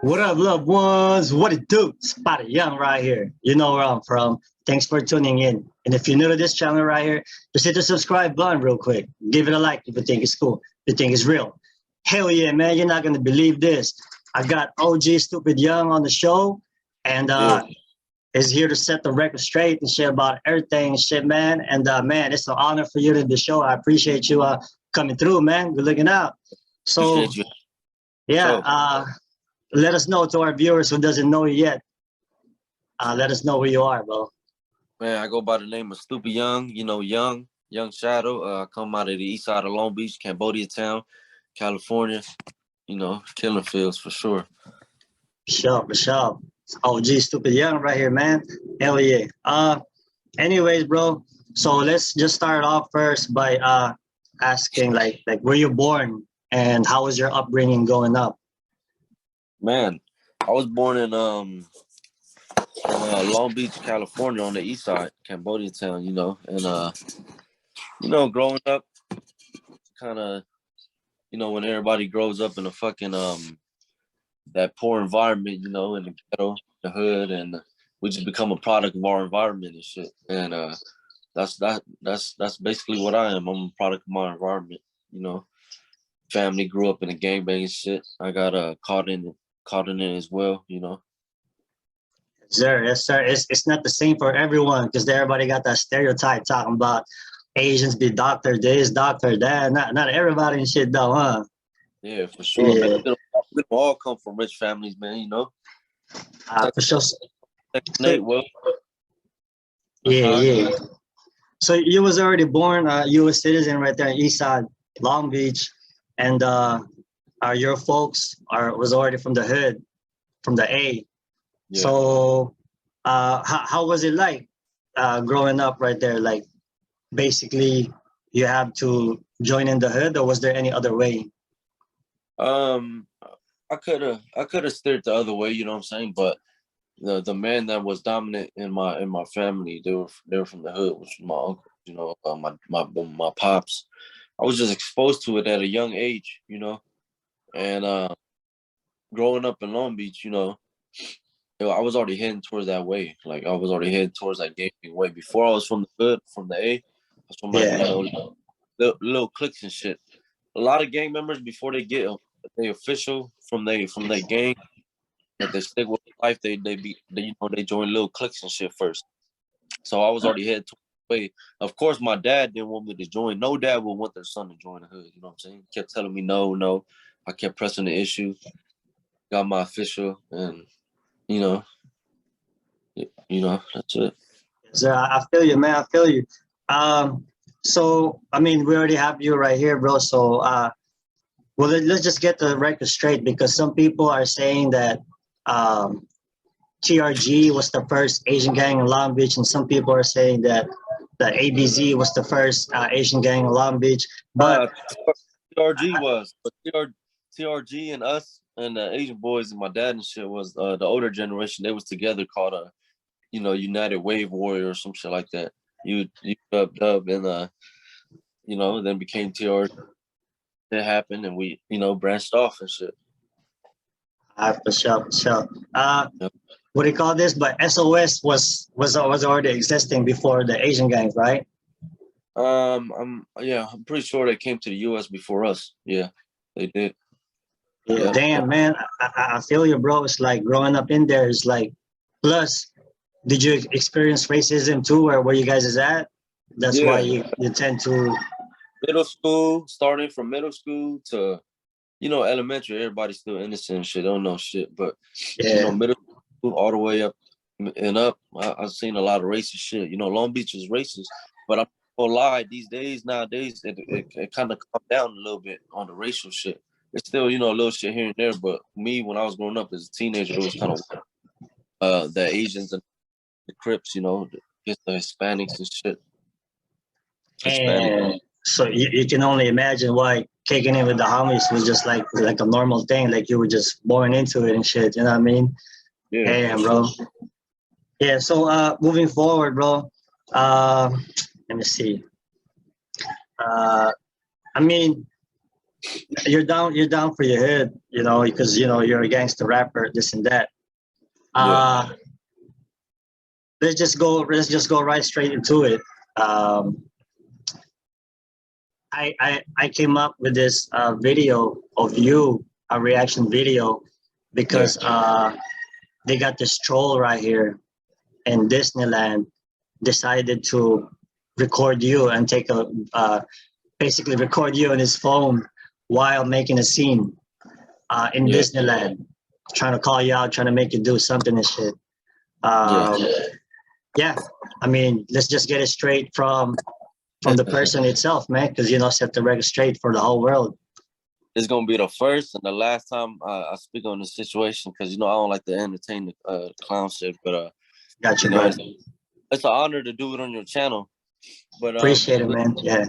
What up, loved ones? What it do? Spotted Young right here. You know where I'm from. Thanks for tuning in. And if you're new to this channel right here, just hit the subscribe button real quick. Give it a like if you think it's cool, if you think it's real. Hell yeah, man. You're not going to believe this. I got OG Stupid Young on the show, and Yeah, is here to set the record straight and shit about everything and shit, man. And man, it's an honor for you to the show. I appreciate you coming through, man. Good looking out. So, appreciate you. yeah, So, let us know to our viewers who doesn't know you yet. Let us know who you are, bro. man, I go by the name of Stupid Young. Young Shadow. I come out of the east side of Long Beach, Cambodia town, California. Killing fields for sure. For sure. Oh, gee, Stupid Young right here, man. Hell yeah. Anyways, bro. So let's just start off first by asking, like, where you born and how was your upbringing growing up? Man, I was born in Long Beach, California, on the east side, Cambodia town. And growing up, kind of, when everybody grows up in a fucking that poor environment, in the ghetto, the hood, and we just become a product of our environment and shit. And that's basically what I am. I'm a product of my environment. You know, family grew up in a gangbang shit. I got caught in it as well. Sir, yes, sir. It's not the same for everyone because everybody got that stereotype talking about Asians be doctor this, doctor that. Not everybody and shit though, huh? Yeah, for sure, man. Yeah, We don't all come from rich families, man. for sure. Section So 8, well, yeah, uh-huh. yeah. So you was already born, U.S. citizen right there in East Side, Long Beach, and your folks was already from the hood, from the A. Yeah. So how was it like growing up right there? Like basically you have to join in the hood, or was there any other way? Um, I could have steered the other way, you know what I'm saying? But the man that was dominant in my family, they were from the hood, which was my uncle, my pops. I was just exposed to it at a young age, and growing up in Long Beach, I was already heading towards that way. Like I was already heading towards that gaming way before I was from the hood, from the A. I was from like Yeah. little cliques and shit. A lot of gang members before they official from their gang that they stick with life. They join little cliques and shit first. So I was already headed towards the way. Of course, my dad didn't want me to join. No dad would want their son to join the hood. You know what I'm saying? He kept telling me no, no. I kept pressing the issue. Got my official, and you know, that's it. So I feel you, man. I feel you. So I mean, we already have you right here, bro. So well, let's just get the record straight because some people are saying that um, TRG was the first Asian gang in Long Beach, and some people are saying that ABZ was the first Asian gang in Long Beach. But Uh, TRG was, but TRG and us and the Asian boys and my dad and shit was the older generation. They was together called a United Wave Warrior or some shit like that. You dub and then became TRG. That happened and we branched off and shit. for sure, for sure. Yep. What do you call this? But SOS was already existing before the Asian gangs, right? I'm pretty sure they came to the US before us. Yeah, they did. Yeah, Yeah. damn, man. I feel you, bro. It's like growing up in there is like, plus, did you experience racism too, where you guys is at? That's why Yeah. you tend to, Middle school, starting from middle school to elementary, everybody's still innocent and shit, don't know shit. But yeah. middle school all the way up and up, I've seen a lot of racist shit. Long Beach is racist, but I'm not gonna lie, these days, nowadays, it kind of calmed down a little bit on the racial shit. It's still, a little shit here and there, but me, when I was growing up as a teenager, it was kind of the Asians and the Crips, just the Hispanics and shit. Hispanic. And so you can only imagine why kicking in with the homies was just like a normal thing, like you were just born into it and shit. You know what I mean? Yeah, for Damn, sure. bro. Yeah. So moving forward, bro. Let me see. Uh, I mean, you're down for your hood, you know, because you know you're a gangster rapper, this and that. Yeah. Uh, let's just go right straight into it. Um, I came up with this video of you, a reaction video, Yeah. because they got this troll right here in Disneyland decided to record you and take a basically record you on his phone while making a scene in Yeah. Disneyland, trying to call you out, trying to make you do something and shit. Yeah. Um, yeah, I mean, let's just get it straight from the person itself, man, because you know, set the record straight for the whole world. It's gonna be the first and the last time I speak on this situation because you know I don't like to entertain the clown shit, but Gotcha, you know bro. it's an honor to do it on your channel. But Appreciate it, man. Yeah,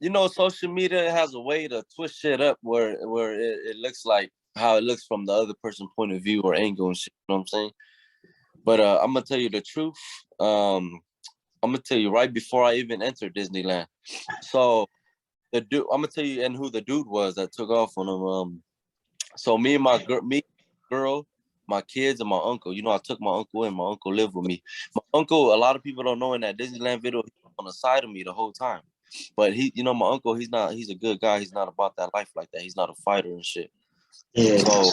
you know, social media has a way to twist shit up where it looks like how it looks from the other person's point of view or angle and shit. You know what I'm saying? But I'm gonna tell you the truth. I'm gonna tell you right before I even entered Disneyland. So the dude, I'm gonna tell you and who the dude was that took off on him. So me and my girl, my kids, and my uncle. You know, I took my uncle in. My uncle lived with me. My uncle, a lot of people don't know in that Disneyland video, he was on the side of me the whole time. But he, you know, my uncle, he's not. He's a good guy. He's not about that life like that. He's not a fighter and shit. yeah, So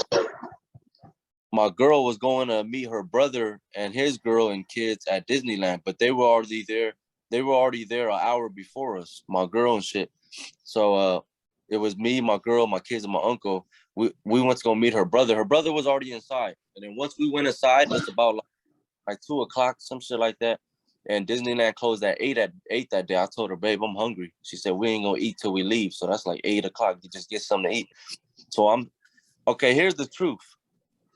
my girl was going to meet her brother and his girl and kids at Disneyland, but they were already there. They were already there an hour before us. My girl and shit. So it was me, my girl, my kids, and my uncle. We went to go meet her brother. Her brother was already inside, and then once we went inside, it's about like 2 o'clock, some shit like that. And Disneyland closed at eight that day. I told her, babe, I'm hungry. She said we ain't gonna eat till we leave. So that's like 8 o'clock. You just get something to eat. So I'm okay. Here's the truth.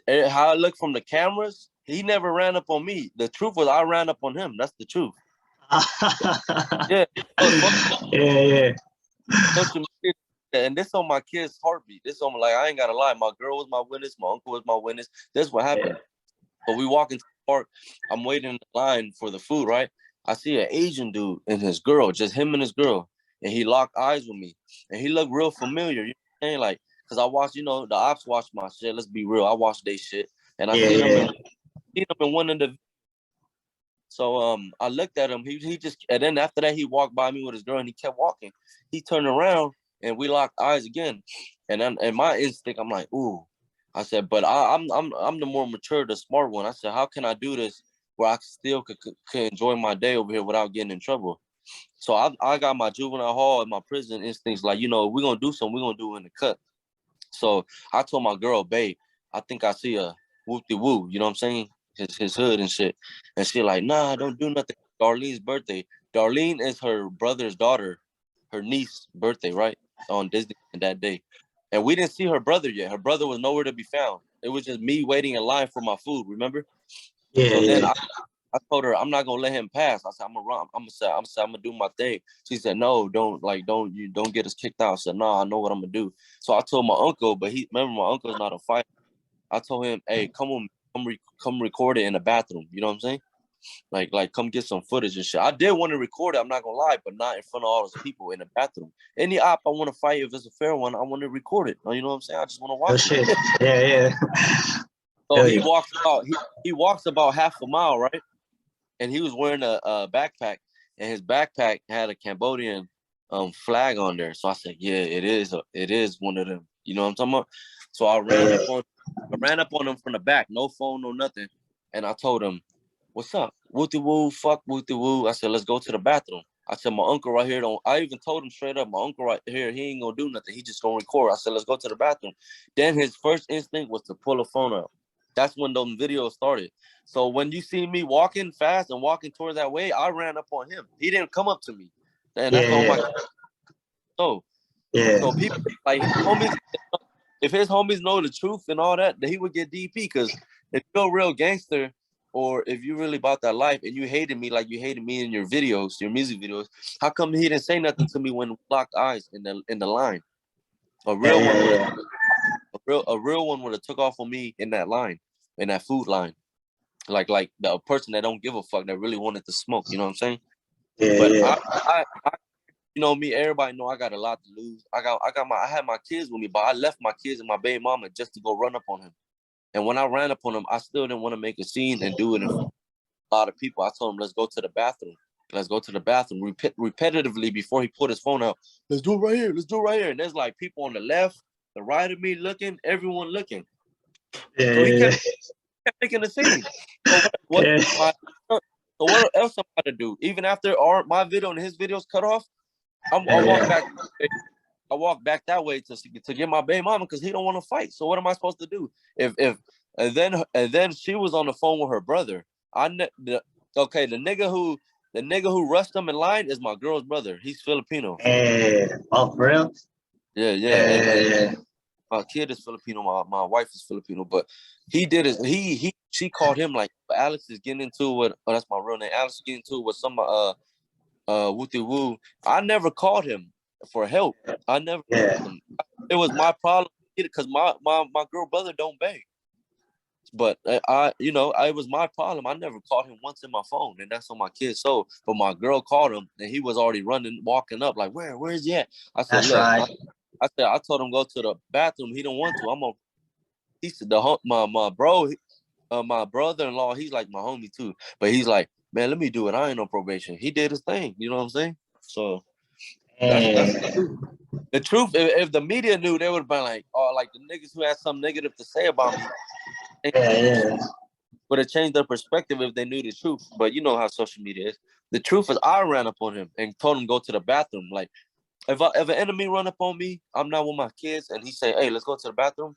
How I look from the cameras, he never ran up on me. The truth was I ran up on him. That's the truth. Yeah. yeah, yeah. Social media, and this on my kid's heartbeat. This on like I ain't gotta lie. My girl was my witness. My uncle was my witness. This what happened. So we walk into the park. I'm waiting in the line for the food. Right. I see an Asian dude and his girl, just him and his girl, and he locked eyes with me, and he looked real familiar. You know what I'm saying? Like, cause I watched, you know, the ops watch my shit. Let's be real. I watched they shit, and I Yeah, seen yeah. him in one of the. So I looked at him. He just and then after that he walked by me with his girl and he kept walking. He turned around and we locked eyes again. And then and my instinct, I'm like, ooh. I said, but I'm the more mature, the smart one. I said, how can I do this where I still could enjoy my day over here without getting in trouble? So I got my juvenile hall and my prison instincts like, you know, we're gonna do something, we're gonna do it in the cut. So I told my girl, babe, I think I see a whoop-de-woo, you know what I'm saying? His hood and shit. And she like, nah, don't do nothing. Darlene's birthday. Darlene is her brother's daughter, her niece's birthday, right? On Disney that day. And we didn't see her brother yet. Her brother was nowhere to be found. It was just me waiting in line for my food, remember? Yeah, So then yeah. I told her I'm not gonna let him pass. I said I'm gonna run. I'm gonna do my thing. She said no, don't get us kicked out. I said no, I know what I'm gonna do. So I told my uncle, but he remember my uncle's not a fighter. I told him, hey, come on, come record it in the bathroom. You know what I'm saying? Like come get some footage and shit. I did want to record it. I'm not gonna lie, but not in front of all those people in the bathroom. Any op I want to fight, if it's a fair one, I want to record it. You know what I'm saying? I just want to Oh watch shit. it. Yeah, yeah. So Hell he yeah. walks about he walks about half a mile, right? And he was wearing a backpack, and his backpack had a Cambodian flag on there. So I said, yeah, it is one of them. You know what I'm talking about? So I ran up on him from the back, no phone, no nothing, and I told him, "What's up? Wooty woo, fuck wooty woo." I said, "Let's go to the bathroom." I said, "My uncle right here don't." I even told him straight up, "My uncle right here, he ain't gonna do nothing. He just gonna record." I said, "Let's go to the bathroom." Then his first instinct was to pull a phone out. That's when those videos started. So when you see me walking fast and walking towards that way, I ran up on him. He didn't come up to me, and that's Yeah, all my. yeah. So Yeah. so people like his homies. If his homies know the truth and all that, then he would get DP. Because if you're a real gangster, or if you really about that life and you hated me like you hated me in your videos, your music videos, how come he didn't say nothing to me when we locked eyes in the line? A Yeah, real one would have yeah, a real one would have took off on me in that line, in that food line. Like the person that don't give a fuck that really wanted to smoke, you know what I'm saying? yeah, But yeah. I you know me, everybody know I got a lot to lose. I had my kids with me, but I left my kids and my baby mama just to go run up on him. And when I ran up on him, I still didn't want to make a scene and do it in front of a lot of people. I told him, let's go to the bathroom. Let's go to the bathroom repetitively before he put his phone out. Let's do it right here. Let's do it right here. And there's like people on the left, the right of me looking, everyone looking. Yeah, So he yeah, kept making the scene. So what else am I to do? Even after my video and his videos cut off, I walk back. I walk back that way to get my baby mama because he don't want to fight. So what am I supposed to do? And then she was on the phone with her brother. The nigga who rushed him in line is my girl's brother. He's Filipino. Oh, for real? Yeah. And my kid is Filipino. My wife is Filipino. But he did it. She called him like Alex is getting into it. Oh, that's my real name. Alex is getting into it with some Wooty Woo. I never called him for help. I never called him. It was my problem because my girl brother don't bang. But it was my problem. I never called him once in my phone, and that's on my kids. So, but my girl called him, and he was already walking up, like, where's he at? I said, That's look, right. I told him go to the bathroom. He don't want to. He said my brother-in-law, he's like my homie too. But he's like, man, let me do it. I ain't on probation. He did his thing. You know what I'm saying? So that's the truth. If the media knew, they would have been like, oh, like the niggas who had something negative to say about me. Would have changed their perspective if they knew the truth. But you know how social media is. The truth is I ran up on him and told him go to the bathroom. Like if an enemy run up on me, I'm not with my kids, and he say, hey, let's go to the bathroom,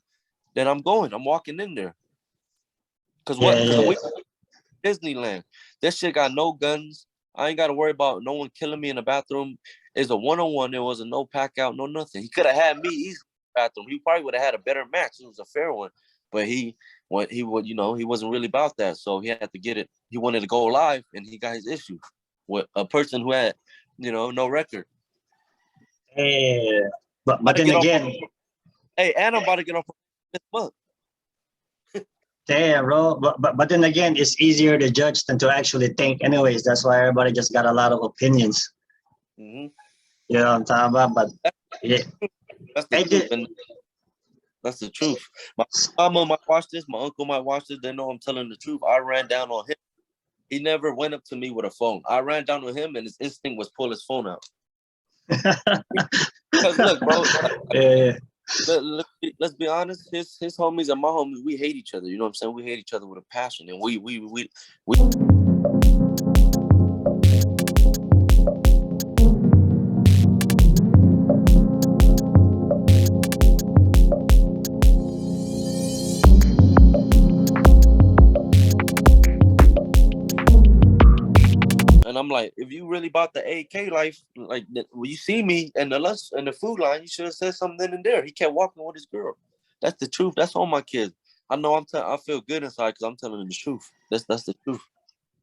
then I'm going. I'm walking in there. Because we Disneyland. This shit got no guns. I ain't got to worry about no one killing me in the bathroom. It's a one-on-one. There was a no pack out, no nothing. He could have had me easily in the bathroom. He probably would have had a better match. It was a fair one. But he wasn't really about that. So he had to get it. He wanted to go live, and he got his issue with a person who had, no record. But then again, and I'm about to get off this month. Damn, bro. But then again, it's easier to judge than to actually think. Anyways, that's why everybody just got a lot of opinions. Mm-hmm. You know what I'm talking about? But yeah, that's the truth. That's the truth. My mama might watch this. My uncle might watch this. They know I'm telling the truth. I ran down on him. He never went up to me with a phone. I ran down on him, and his instinct was pull his phone out. Because look, bro. Let's be honest. His homies and my homies, we hate each other. You know what I'm saying? We hate each other with a passion, and we. And I'm like, if you really about the AK life, like when you see me and the food line, you should have said something then and there. He kept walking with his girl. That's the truth. That's all my kids. I know I feel good inside because I'm telling them the truth. That's the truth.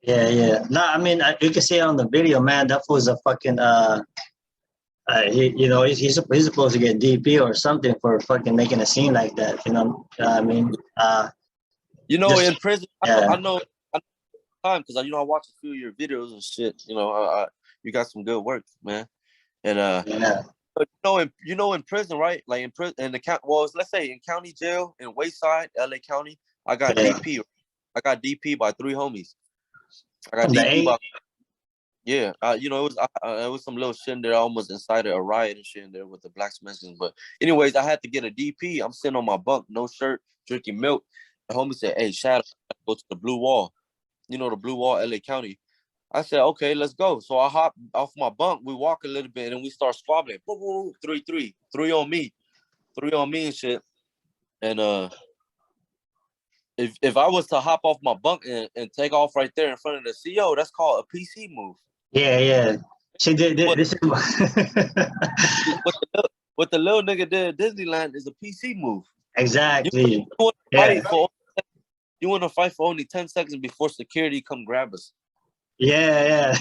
Yeah. No, I mean, you can see it on the video, man. That was a fucking he's supposed to get DP or something for fucking making a scene like that. You know, I mean, in prison, yeah. I know time because I watched a few of your videos and shit. You got some good work, man. And in prison, right? Like in prison, in the count. Well, let's say in county jail in Wayside, LA County, I got DP. I got DP by 3 homies. I got DP by. Yeah, it was some little shit in there. I almost incited a riot and shit in there with the Black Mexicans. But anyways, I had to get a DP. I'm sitting on my bunk, no shirt, drinking milk. The homie said, "Hey, Shadow, go to the Blue Wall." The Blue Wall, LA County. I said, okay, let's go. So I hop off my bunk. We walk a little bit and we start squabbling. 3-3. 3 on me. 3 on me and shit. And if I was to hop off my bunk and take off right there in front of the CO, that's called a PC move. Yeah. See, this is what the little nigga did at Disneyland is a PC move. Exactly. You want to fight for only 10 seconds before security come grab us. Yeah.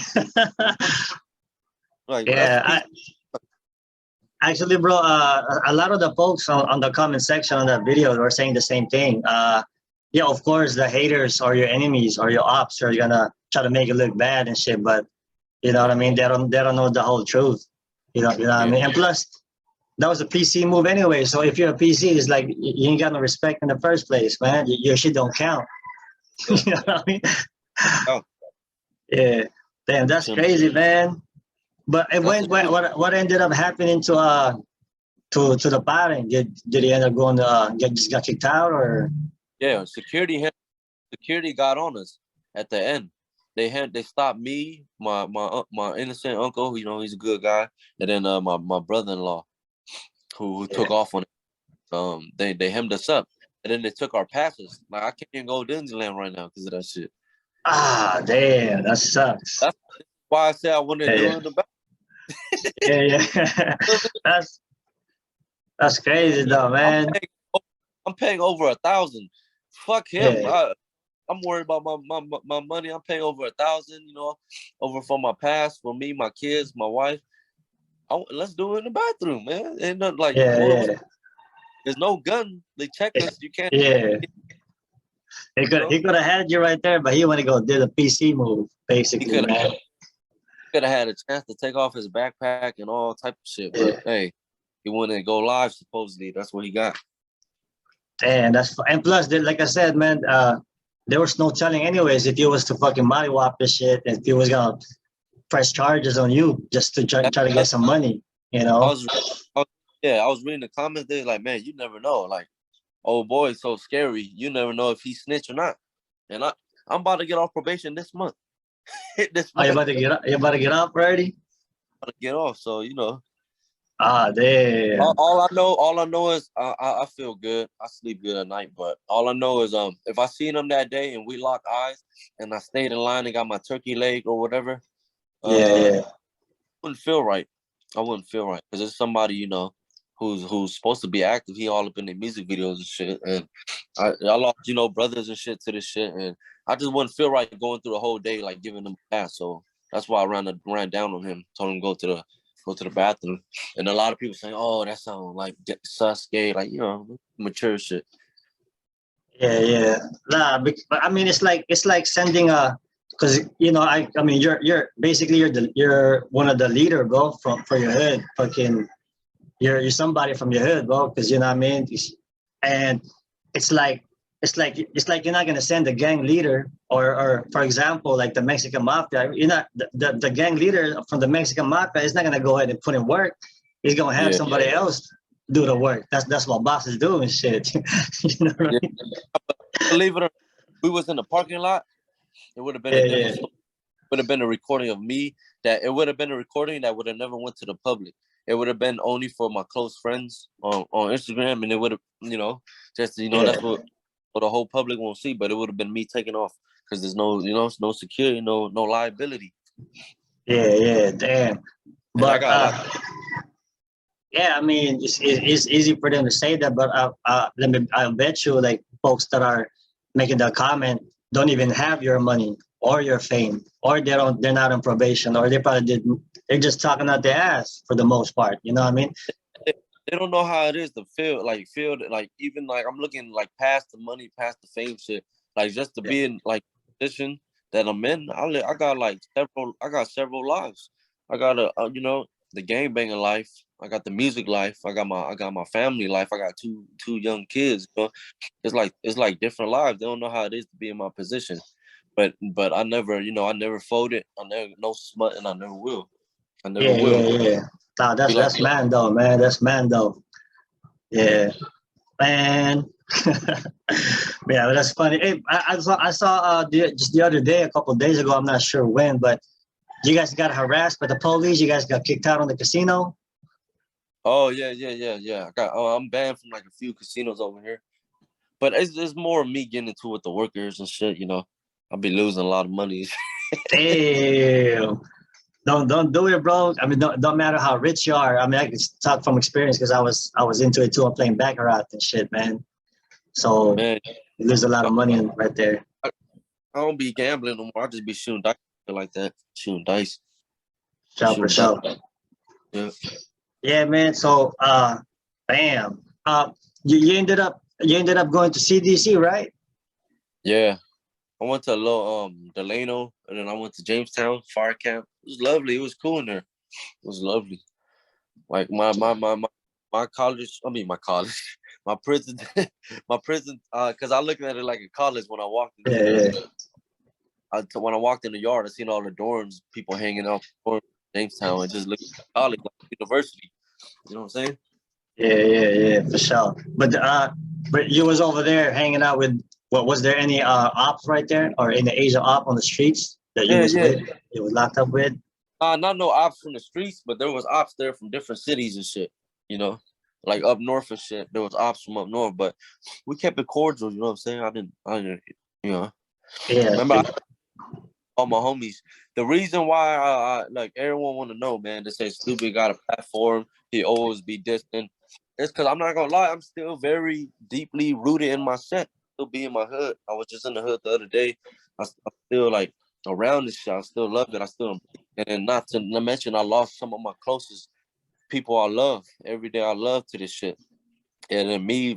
Like, yeah. Actually, bro, a lot of the folks on the comment section on that video were saying the same thing. Yeah, of course, the haters or your enemies or your ops are gonna try to make it look bad and shit, but you know what I mean? They don't know the whole truth. You know what I mean? And plus, that was a PC move anyway. So if you're a PC, it's like you ain't got no respect in the first place, man. Your shit don't count. Yeah. You know what I mean? Oh, Yeah. Damn, that's crazy, man. But and what ended up happening to the parent? Did he end up going to just got kicked out or? yeah, security got on us at the end. They stopped me, my innocent uncle, he's a good guy, and then my brother-in-law who took off on it. They hemmed us up, and then they took our passes. Like I can't even go to Disneyland right now because of that shit. Ah, damn, that sucks. That's why I said I wanted to do it in the back. Yeah. That's crazy though, man. I'm paying over 1,000. Fuck him. Yeah. I'm worried about my money. I'm paying over 1,000, over for my pass, for me, my kids, my wife. Let's do it in the bathroom, man. And like, Yeah. there's no gun. They checked us. You can't. Yeah. He could have had you right there, but he want to go did a PC move, basically, man. Could have had a chance to take off his backpack and all type of shit, but Yeah. hey, he wanted to go live. Supposedly, that's what he got. And and plus, like I said, man, there was no telling anyways if he was to fucking mollywop this shit, if he was gonna press charges on you just to try to get some money, you know. I was reading the comments. They're like, man, you never know. Like, oh boy, it's so scary. You never know if he snitch or not. And I'm about to get off probation this month. This Oh, you month. about to get up? You about to get up already? To get off. So Ah, damn. all I know is I feel good. I sleep good at night. But all I know is if I seen him that day and we locked eyes and I stayed in line and got my turkey leg or whatever, Yeah. wouldn't feel right. I wouldn't feel right because it's somebody who's supposed to be active. He all up in the music videos and shit, and I lost brothers and shit to this shit, and I just wouldn't feel right going through the whole day like giving them a pass. So that's why I ran down on him, told him go to the bathroom, and a lot of people saying, "Oh, that sounds like sus gay," like mature shit. Yeah. Nah, but I mean, it's like sending because I mean, you're basically you're one of the leader, bro, for your hood, fucking. You're somebody from your hood, bro, because you know what I mean. And it's like you're not gonna send the gang leader or for example, like the Mexican mafia. You're not the gang leader from the Mexican mafia is not gonna go ahead and put in work. He's gonna have somebody else do the work. That's what bosses do and shit. You know what I mean? Believe it or not, we was in the parking lot. It would have been a different story. Would have been a recording of me it would have been a recording that would have never went to the public. It would have been only for my close friends on Instagram, and it would have, that's what the whole public won't see. But it would have been me taking off because there's no, no security, no liability. Yeah, damn. But yeah, I mean, it's easy for them to say that, but I bet you, like folks that are making that comment don't even have your money or your fame, or they're not on probation, or they're just talking out their ass for the most part. You know what I mean? They don't know how it is to feel like even like I'm looking like past the money, past the fame shit, like just to be in like position that I'm in. I got several lives. I got the gang banging life. I got the music life. I got my family life. I got two young kids. It's like different lives. They don't know how it is to be in my position. But I never folded. I never no smut, and I never will. I never will. Yeah. Nah, that's man though, man. That's man though. Yeah, man. Yeah, that's funny. Hey, I saw just the other day, a couple of days ago. I'm not sure when, but you guys got harassed by the police. You guys got kicked out on the casino. Oh yeah. I'm banned from like a few casinos over here, but it's more me getting into it with the workers and shit. I'll be losing a lot of money. Damn. Don't do it, bro. I mean, don't matter how rich you are. I mean, I can talk from experience because I was into it too. I'm playing baccarat and shit, man. So Man, you lose a lot of money right there. I don't be gambling no more. I just be shooting dice like that, shooting dice. For sure. Yeah. Yeah, man. So, bam. You ended up going to CDC, right? Yeah. I went to Delano, and then I went to Jamestown Fire Camp. It was lovely. It was cool in there. It was lovely. Like my college, I mean my college, my prison, my prison. Because I looked at it like a college when I walked in. Yeah, When I walked in the yard, I seen all the dorms, people hanging out in Jamestown, and just looking at college like university. You know what I'm saying? yeah, for sure. But you was over there hanging out with. What was there any ops right there or in the Asia op on the streets that you Yeah, was yeah. with? You was locked up with? Not no ops from the streets, but there was ops there from different cities and shit. You know, like up north and shit. There was ops from up north, but we kept it cordial. You know what I'm saying? I didn't. You know. Yeah, Remember, all my homies. The reason why I like everyone want to know, man. They say Stupid got a platform. He always be distant. It's because I'm not gonna lie. I'm still very deeply rooted in my set. Still be in my hood. I was just in the hood the other day. I'm still like around this shit. I still love it. I still, and then not to mention, I lost some of my closest people I love every day. I love to this shit. And then me,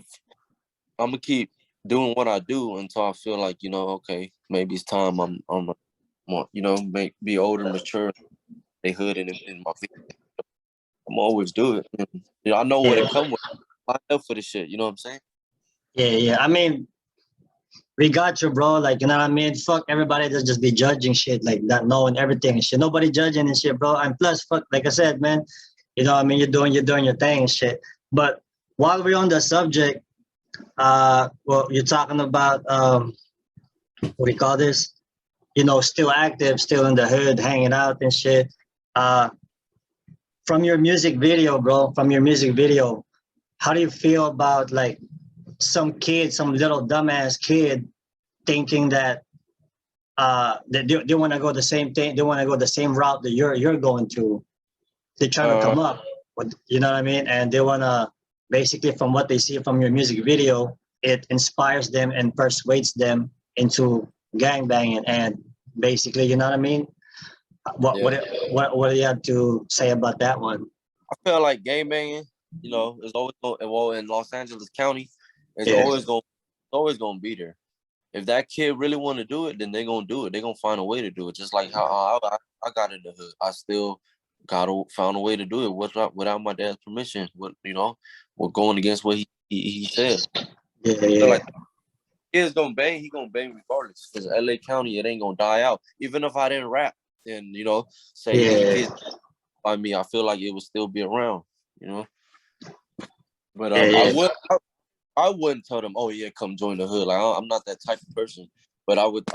I'm gonna keep doing what I do until I feel like, you know, okay, maybe it's time I'm more, you know, be older, mature, they hood in my feet. I'm always do it. And, you know, I know what yeah, it come with. I up for this shit. You know what I'm saying? yeah. I mean, we got you, bro. Like, you know what I mean? Fuck everybody that just be judging shit, like not knowing everything and shit. Nobody judging and shit, bro. And plus, fuck, like I said, man, you know what I mean? You're doing your thing and shit. But while we're on the subject, well, you're talking about what do you call this? You know, still active, still in the hood, hanging out and shit. Uh, from your music video, bro, from your music video, how do you feel about like some kid, some little dumbass kid thinking that they want to go the same thing, they want to go the same route that you're going to. They're trying to Uh, come up with, you know what I mean? And they want to basically from what they see from your music video, it inspires them and persuades them into gangbanging and basically, you know what I mean? What yeah. what what do you have to say about that one? I feel like game banging, you know, is always going. Well, in Los Angeles County, is Yeah. always gonna be there. If that kid really want to do it, then they're gonna do it. They're gonna find a way to do it. Just like how I got in the hood. I still found a way to do it without my dad's permission. What you know, we're going against what he said. Yeah, So yeah, like kids gonna bang, he gonna bang regardless. Because LA County, it ain't gonna die out. Even if I didn't rap and you know say any yeah, kids by me, I feel like it would still be around. You know, but yeah, yeah. I wouldn't tell them, oh yeah, come join the hood. Like I'm not that type of person. But I would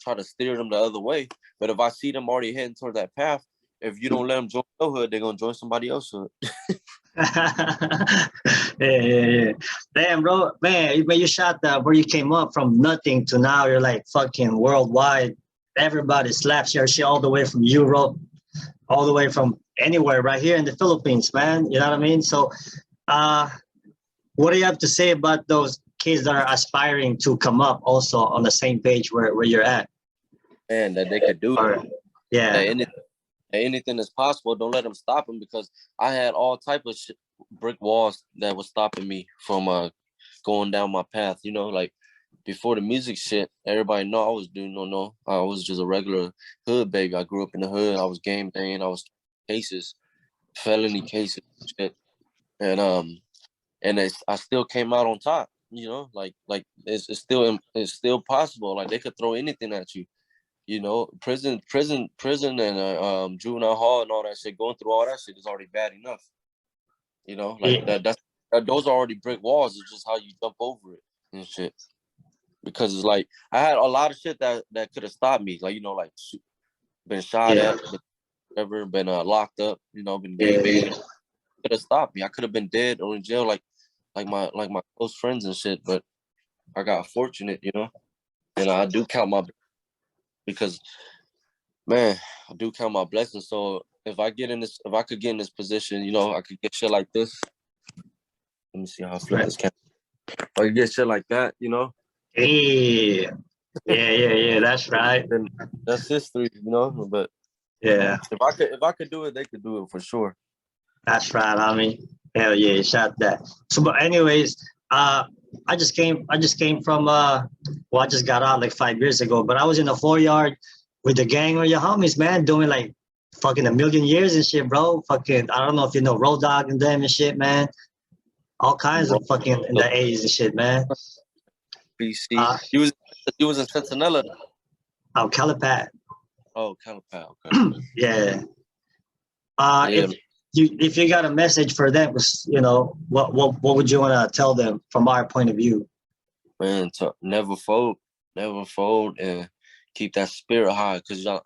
try to steer them the other way. But if I see them already heading toward that path, if you don't let them join your hood, they're gonna join somebody else's hood. Yeah. Damn, bro, man, when you shot that, where you came up from nothing to now, you're like fucking worldwide. Everybody slaps your shit all the way from Europe, all the way from anywhere, right here in the Philippines, man. You know what I mean? So, uh, what do you have to say about those kids that are aspiring to come up also on the same page where you're at? And that they could do it. Or, yeah, That anything is possible. Don't let them stop them because I had all type of brick walls that was stopping me from going down my path. You know, like before the music shit, everybody know I was doing no. I was just a regular hood baby. I grew up in the hood. I was game banging. I was cases, felony cases, shit, and I still came out on top. You know, like it's still possible. Like they could throw anything at you. You know, prison, and juvenile hall and all that shit. Going through all that shit is already bad enough. You know, like yeah, those are already brick walls. It's just how you jump over it and shit. Because it's like I had a lot of shit that could have stopped me. Like you know, like been shot yeah, at, been locked up. You know, been yeah, gang yeah. banged. Could have stopped me. I could have been dead or in jail, like my close friends and shit. But I got fortunate, you know, and I do count my because man, I do count my blessings. So if I could get in this position, you know, I could get shit like this. Let me see how I flip Right. this camera. If I could get shit like that, you know, Yeah, yeah. That's right. then that's history, you know. But Yeah, if I could do it, they could do it for sure. that's right, homie. Hell yeah, shot that. So, but anyways, I just came from well, I just got out like 5 years ago, but I was in the 4 yard with the gang or your homies, man, doing like fucking a million years and shit, bro. Fucking, I don't know if you know Road Dogg and them and shit, man. All kinds of fucking in the 80s and shit, man. BC. He was in Centinela. Oh, Calipat. Oh, Calipat. Okay. Yeah. Yeah. If you got a message for them, you know, what would you want to tell them from our point of view? Man, to never fold, and keep that spirit high. Cause I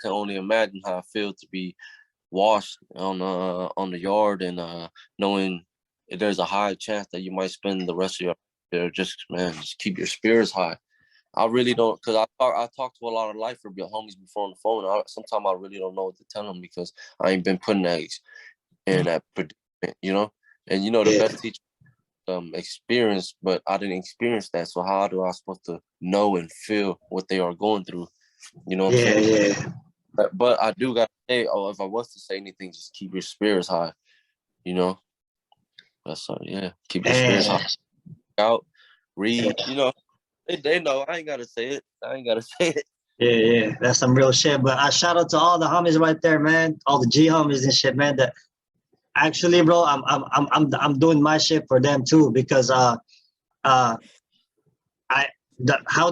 can only imagine how I feel to be washed on the yard and knowing there's a high chance that you might spend the rest of your life there. Just keep your spirits high. I really don't, cause I talk to a lot of lifer homies before on the phone. Sometimes I really don't know what to tell them because I ain't been putting that in that predicament, you know. And you know the best teacher experience, but I didn't experience that. So how do I supposed to know and feel what they are going through? You know what I'm saying? Yeah. But I do gotta say, if I was to say anything, just keep your spirits high. You know, that's keep your spirits high. Out, read. You know. They know. I ain't gotta say it. Yeah, that's some real shit. But I shout out to all the homies right there, man. All the G homies and shit, man. That actually, bro, I'm doing my shit for them too because how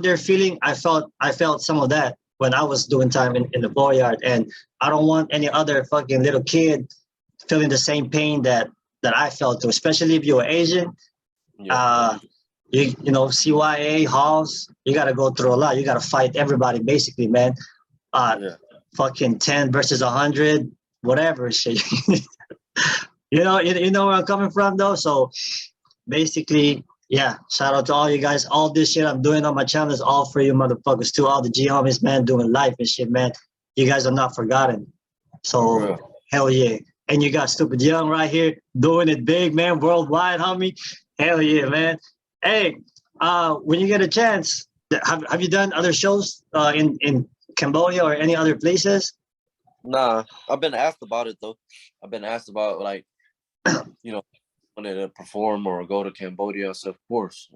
they're feeling, I felt some of that when I was doing time in the boyard, and I don't want any other fucking little kid feeling the same pain that I felt too, especially if you're Asian. Yeah. You know, CYA, halls, you got to go through a lot. You got to fight everybody, basically, man. Fucking 10 versus 100, whatever shit. you know where I'm coming from, though? So, basically, yeah, shout out to all you guys. All this shit I'm doing on my channel is all for you motherfuckers, too. All the G homies, man, doing life and shit, man. You guys are not forgotten. So, hell yeah. And you got Stupid Young right here doing it big, man, worldwide, homie. Hell yeah, man. Hey, when you get a chance, have you done other shows in Cambodia or any other places? Nah, I've been asked about it though. I've been asked about like, you know, wanted to perform or go to Cambodia. So of course,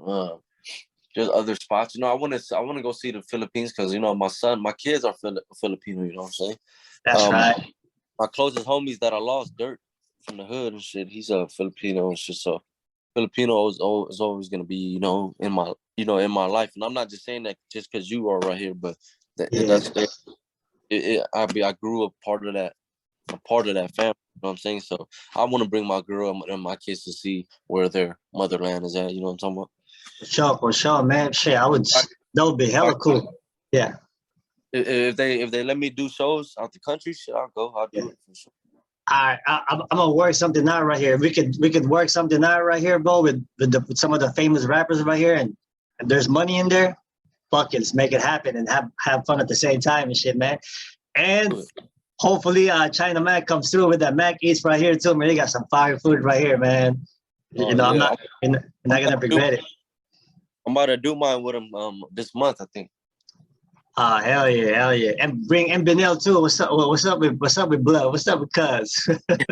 there's other spots. You know, I want to go see the Philippines because you know my kids are Filipino. You know what I'm saying? That's right. My closest homies that I lost, Dirt from the hood and shit. He's a Filipino and shit. So Filipino is always gonna be, you know, in my life, and I'm not just saying that just because you are right here, but I grew up a part of that family. You know what I'm saying? So I want to bring my girl and my kids to see where their motherland is at. You know what I'm talking about? For sure, man. Shit, that would be hella cool. Yeah. If they let me do shows out the country, shit, I'll go. I'll do it for sure. I'm gonna work something out right here. We could work something out right here, bro, with some of the famous rappers right here, and if there's money in there, fuck it, let's make it happen and have fun at the same time and shit, man. And hopefully, China Mac comes through with that Mac Eats right here too, man. They got some fire food right here, man. You know, yeah. I'm not gonna regret it. I'm about to do mine with him this month, I think. Hell yeah. And bring Benel too. What's up with Blood? What's up with Cuz? That's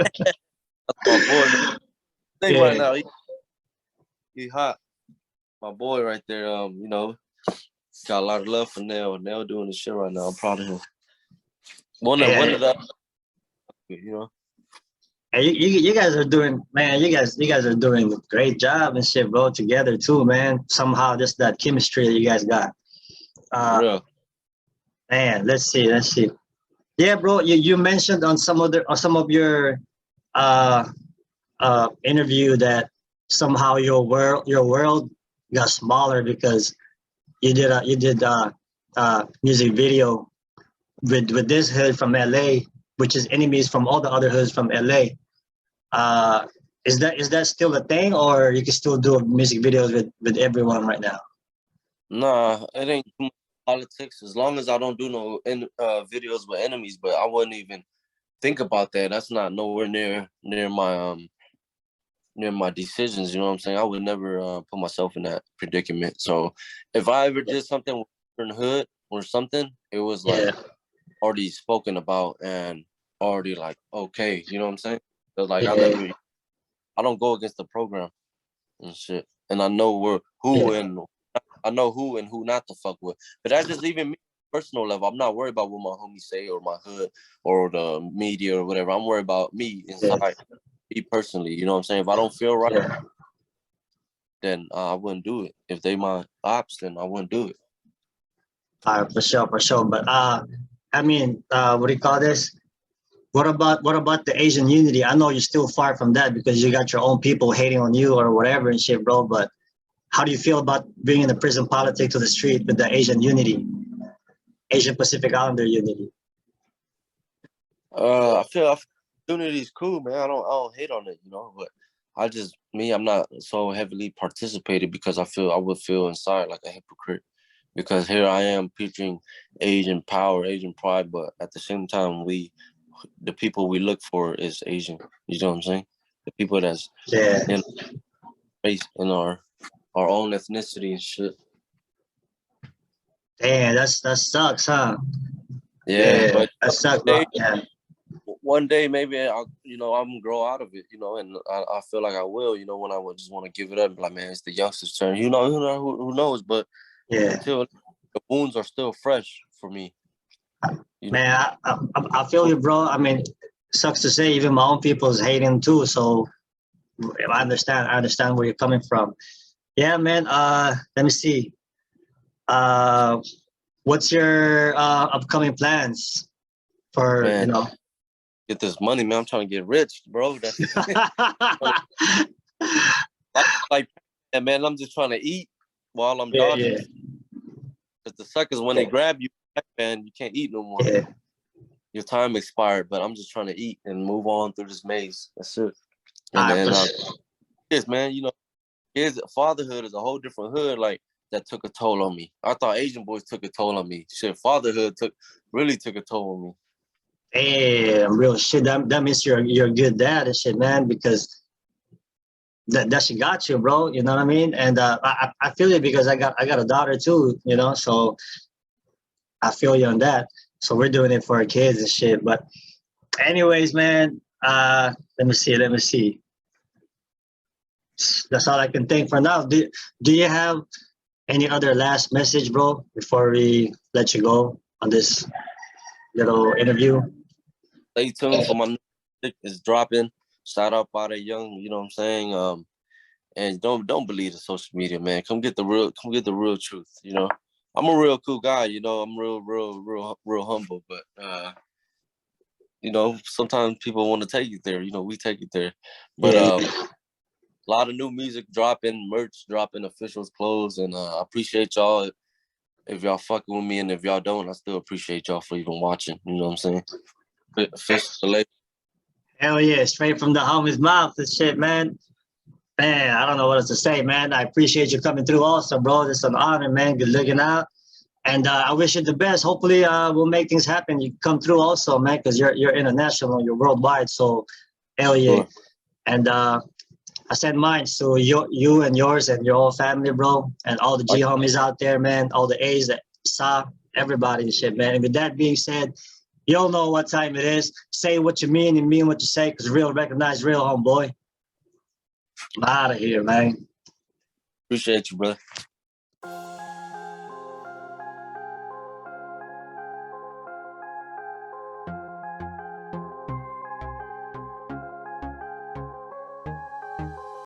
my boy. Yeah. Right now, he hot. My boy right there, you know, got a lot of love for Nell. Nell doing the shit right now. I'm proud of him. One of the, you know. Hey, you guys are doing, man. You guys are doing a great job and shit, bro. Together too, man. Somehow, just that chemistry that you guys got. Man, let's see. Yeah, bro. You mentioned on some of your interview that somehow your world got smaller because you did music video with this hood from LA, which is enemies from all the other hoods from LA. Is that still a thing, or you can still do music videos with everyone right now? Nah, it ain't politics. As long as I don't do no videos with enemies, but I wouldn't even think about that. That's not nowhere near my decisions. You know what I'm saying? I would never put myself in that predicament. So if I ever did something in the hood or something, it was like already spoken about and already like okay. You know what I'm saying? So like I don't go against the program and shit, and I know who and who not to fuck with. But that's just even me personal level, I'm not worried about what my homies say or my hood or the media or whatever. I'm worried about me inside, me personally. You know what I'm saying? If I don't feel right, then I wouldn't do it. If they my ops, then I wouldn't do it. For sure, for sure. But I mean, what do you call this? What about the Asian unity? I know you're still far from that because you got your own people hating on you or whatever and shit, bro. But how do you feel about bringing the prison politics to the street with the Asian unity, Asian Pacific Islander unity? I feel unity is cool, man. I don't hate on it, you know. But I'm not so heavily participated because I would feel inside like a hypocrite. Because here I am preaching Asian power, Asian pride, but at the same time, the people we look for is Asian. You know what I'm saying? The people that's in race in our own ethnicity and shit. Damn, that sucks, huh? Yeah, but that sucks, bro. One day maybe I'm gonna grow out of it, you know, and I feel like I will, you know, when I would just want to give it up, like, man, it's the youngsters' turn. You know, who knows? But until the wounds are still fresh for me. Man, I feel you, bro. I mean, sucks to say, even my own people is hating too. So I understand where you're coming from. Yeah, man. Let me see. What's your upcoming plans for, man, get this money, man? I'm trying to get rich, bro. That's like, man, I'm just trying to eat while I'm dodging. Because the suckers, when they grab you, man, you can't eat no more. Your time expired, but I'm just trying to eat and move on through this maze. That's it. And then, yes, man, you know, fatherhood is a whole different hood, like, that took a toll on me. I thought Asian boys took a toll on me. Shit, fatherhood really took a toll on me. Hey, real shit. That means you're a good dad and shit, man, because that shit got you, bro. You know what I mean? And I feel it because I got a daughter too, you know, so I feel you on that. So we're doing it for our kids and shit. But anyways, man, let me see. That's all I can think for now. Do you have any other last message, bro, before we let you go on this little interview? Stay tuned for my music. It's dropping. Shout out TUPIDYOUNG, you know what I'm saying? And don't believe the social media, man. Come get the real truth, you know. I'm a real cool guy, you know. I'm real humble, but you know, sometimes people want to take it there. You know, we take it there. But a lot of new music dropping, merch dropping, officials clothes, and I appreciate y'all. If y'all fucking with me, and if y'all don't, I still appreciate y'all for even watching. You know what I'm saying? Official. Hell yeah, straight from the homie's mouth and shit, man. Man, I don't know what else to say, man. I appreciate you coming through also, bro. It's an honor, man. Good looking out. And I wish you the best. Hopefully we'll make things happen. You come through also, man, because you're international, you're worldwide. So hell yeah. Sure. And I send mine to you and yours and your whole family, bro. And all the G homies out there, man. All the A's that saw, everybody and shit, man. And with that being said, you all know what time it is. Say what you mean and mean what you say, because real recognize real, homeboy. I'm out of here, man. Appreciate you, brother.